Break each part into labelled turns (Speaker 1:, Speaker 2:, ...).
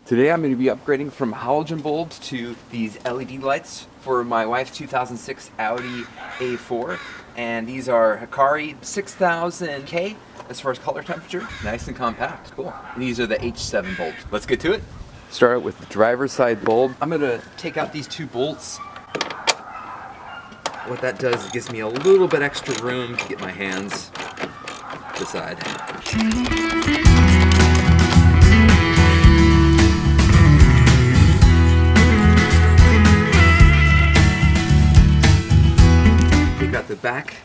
Speaker 1: Today I'm going to be upgrading from halogen bulbs to these LED lights for my wife's 2006 Audi A4. And these are Hikari 6000K as far as color temperature. Nice and compact, cool. And these are the H7 bulbs. Let's get to it. Start out with the driver's side bulb. I'm going to take out these two bolts. What that does is it gives me a little bit extra room to get my hands to the side. Got the back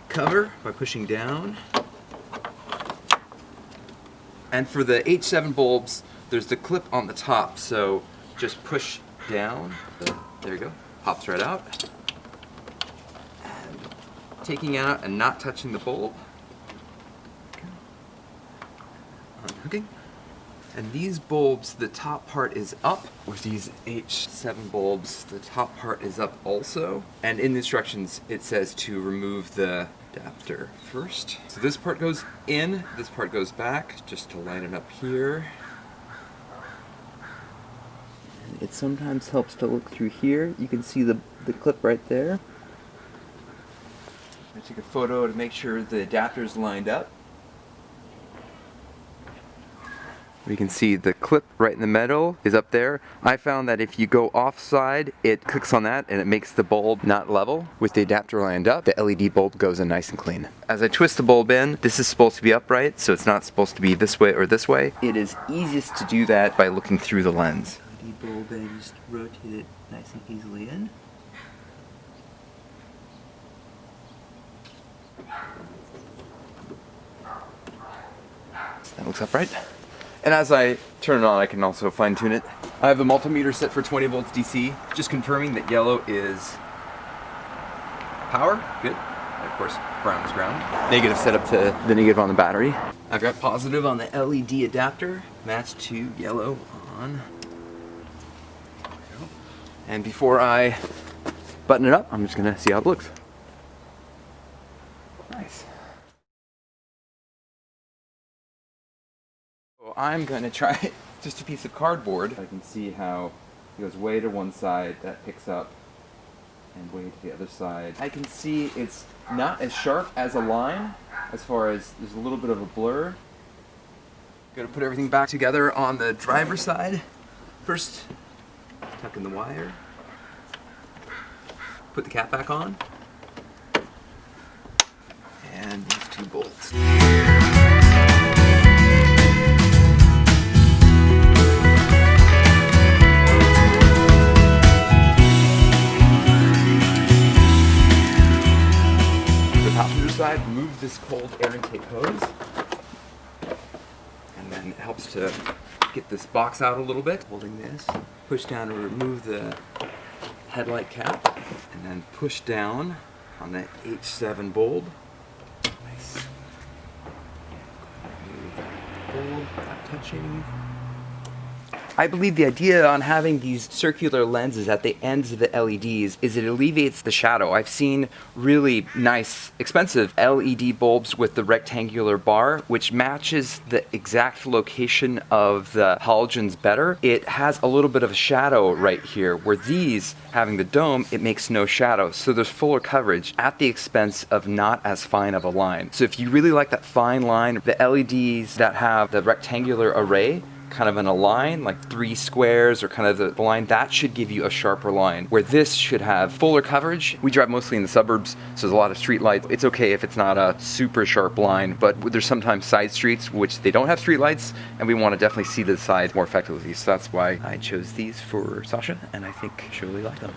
Speaker 1: cover by pushing down. And for the H7 bulbs, there's the clip on the top, so just push down. There you go, pops right out. And taking out and not touching the bulb. Unhooking. And these bulbs, the top part is up. With these H7 bulbs, the top part is up also. And in the instructions, it says to remove the adapter first. So this part goes in, this part goes back, just to line it up here. And it sometimes helps to look through here. You can see the clip right there. I took a photo to make sure the adapter is lined up. We can see the clip right in the middle is up there. I found that if you go offside, it clicks on that and it makes the bulb not level. With the adapter lined up, the LED bulb goes in nice and clean. As I twist the bulb in, this is supposed to be upright, so it's not supposed to be this way or this way. It is easiest to do that by looking through the lens. LED bulb and just rotate it nice and easily in. That looks upright. And as I turn it on, I can also fine tune it. I have the multimeter set for 20 volts DC, just confirming that yellow is power, good. And of course, brown is ground. Negative set up to the negative on the battery. I've got positive on the LED adapter, matched to yellow on. There we go. And before I button it up, I'm just gonna see how it looks. Nice. I'm going to try just a piece of cardboard. I can see how it goes way to one side, that picks up, and way to the other side. I can see it's not as sharp as a line, as far as there's a little bit of a blur. Got to put everything back together on the driver's side. First, tuck in the wire, put the cap back on, and these two bolts. Side, remove this cold air intake hose, and then it helps to get this box out a little bit. Holding this, push down to remove the headlight cap, and then push down on the H7 bulb. Nice. Remove that bulb without touching. I believe the idea on having these circular lenses at the ends of the LEDs is it alleviates the shadow. I've seen really nice, expensive LED bulbs with the rectangular bar, which matches the exact location of the halogens better. It has a little bit of a shadow right here, where these, having the dome, it makes no shadow. So there's fuller coverage at the expense of not as fine of a line. So if you really like that fine line, the LEDs that have the rectangular array, kind of in a line, like 3 squares or kind of the line, that should give you a sharper line, where this should have fuller coverage. We drive mostly in the suburbs, so there's a lot of street lights. It's okay if it's not a super sharp line, but there's sometimes side streets which they don't have street lights, and we want to definitely see the side more effectively. So that's why I chose these for Sasha, and I think she'll really like them.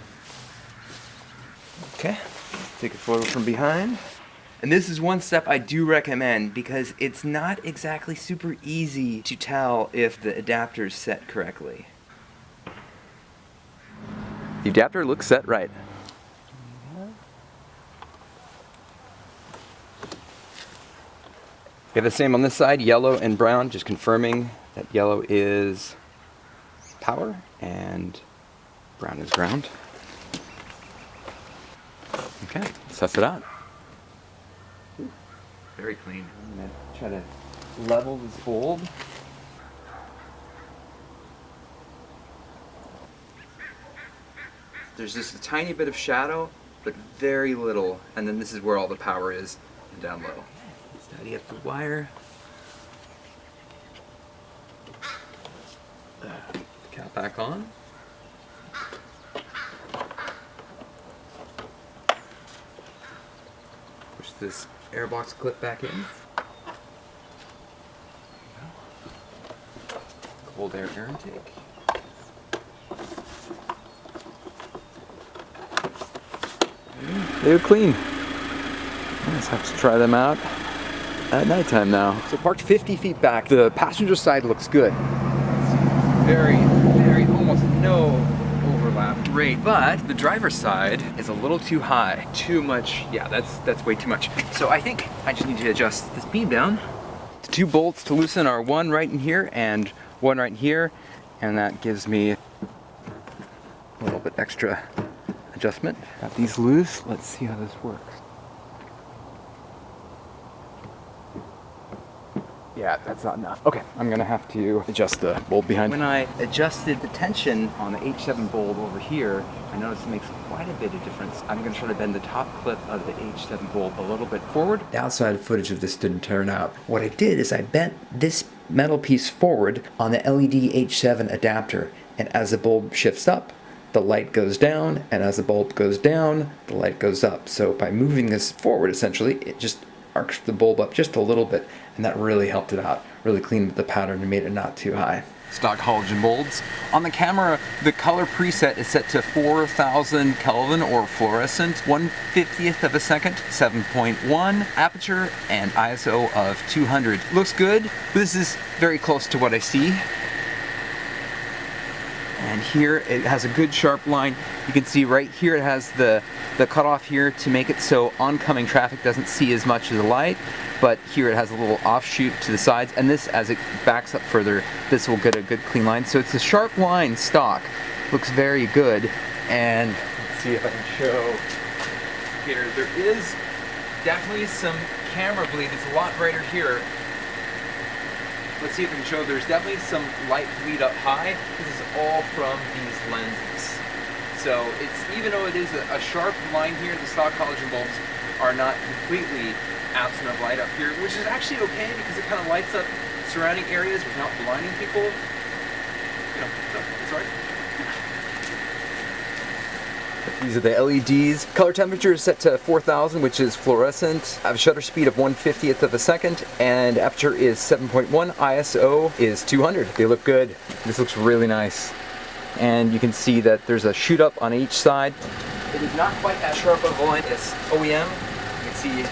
Speaker 1: Okay, take a photo from behind. And this is one step I do recommend because it's not exactly super easy to tell if the adapter is set correctly. The adapter looks set right. We have the same on this side, yellow and brown, just confirming that yellow is power and brown is ground. Okay, let's test it out. Very clean. I'm going to try to level this bulb. There's just a tiny bit of shadow, but very little. And then this is where all the power is, and down low. Let's tidy up the wire. Cap back on. Push this airbox clip back in. Cold air intake. They look clean. I just have to try them out at nighttime now. So parked 50 feet back. The passenger side looks good. Very, almost no overlap. Great, but the driver's side is a little too high. Too much, yeah, that's way too much. So I think I just need to adjust this beam down. The 2 bolts to loosen are one right in here and one right in here, and that gives me a little bit extra adjustment. Got these loose. Let's see how this works. Yeah, that's not enough. Okay, I'm gonna have to adjust the bulb behind. When I adjusted the tension on the H7 bulb over here, I noticed it makes quite a bit of difference. I'm gonna try to bend the top clip of the H7 bulb a little bit forward. The outside footage of this didn't turn out. What I did is I bent this metal piece forward on the LED H7 adapter, and as the bulb shifts up, the light goes down, and as the bulb goes down, the light goes up. So by moving this forward, essentially, it just arcs the bulb up just a little bit, and that really helped it out. Really cleaned up the pattern and made it not too high. Stock halogen bulbs. On the camera, the color preset is set to 4,000 Kelvin or fluorescent, 1/50th of a second, 7.1 aperture, and ISO of 200. Looks good. This is very close to what I see. And here it has a good sharp line. You can see right here it has the cutoff here to make it so oncoming traffic doesn't see as much of the light, but here it has a little offshoot to the sides, and this, as it backs up further, this will get a good clean line. So it's a sharp line stock. Looks very good. And let's see if I can show here. There is definitely some camera bleed. It's a lot brighter here. Let's see if I can show. There's definitely some light bleed up high. This is all from these lenses. So it's, even though it is a sharp line here, the stock halogen bulbs are not completely absent of light up here, which is actually okay because it kind of lights up surrounding areas without blinding people. You know, so it's all right. These are the LEDs. Color temperature is set to 4,000, which is fluorescent. I have a shutter speed of 1/50th of a second, and aperture is 7.1. ISO is 200. They look good. This looks really nice. And you can see that there's a shoot up on each side. It is not quite as sharp of a line as OEM. You can see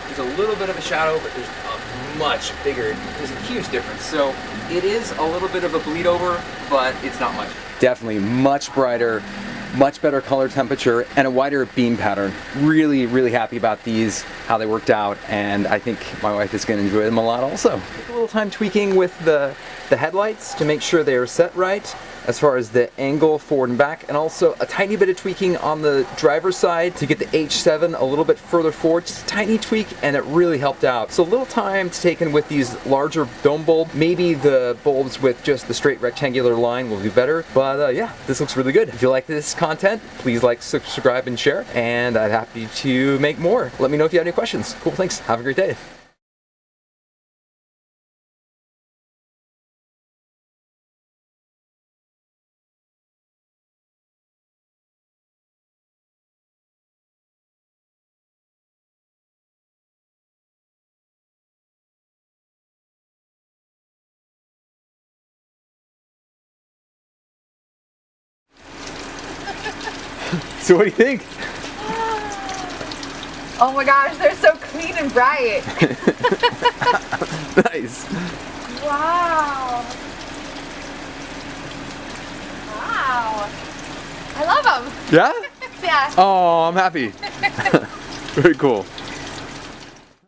Speaker 1: there's a little bit of a shadow, but there's a much bigger, there's a huge difference. So it is a little bit of a bleed over, but it's not much. Definitely much brighter, much better color temperature, and a wider beam pattern. Really, really happy about these, how they worked out, and I think my wife is going to enjoy them a lot also. Take a little time tweaking with the headlights to make sure they are set right as far as the angle forward and back, and also a tiny bit of tweaking on the driver's side to get the H7 a little bit further forward, just a tiny tweak, and it really helped out. So a little time taken with these larger dome bulb. Maybe the bulbs with just the straight rectangular line will do better, but yeah, this looks really good. If you like this content, please like, subscribe, and share, and I'm happy to make more. Let me know if you have any questions. Cool, thanks. Have a great day. So what do you think?
Speaker 2: Oh my gosh, they're so clean and bright.
Speaker 1: Nice.
Speaker 2: Wow. Wow. I love them.
Speaker 1: Yeah?
Speaker 2: Yeah.
Speaker 1: Oh, I'm happy. Very cool.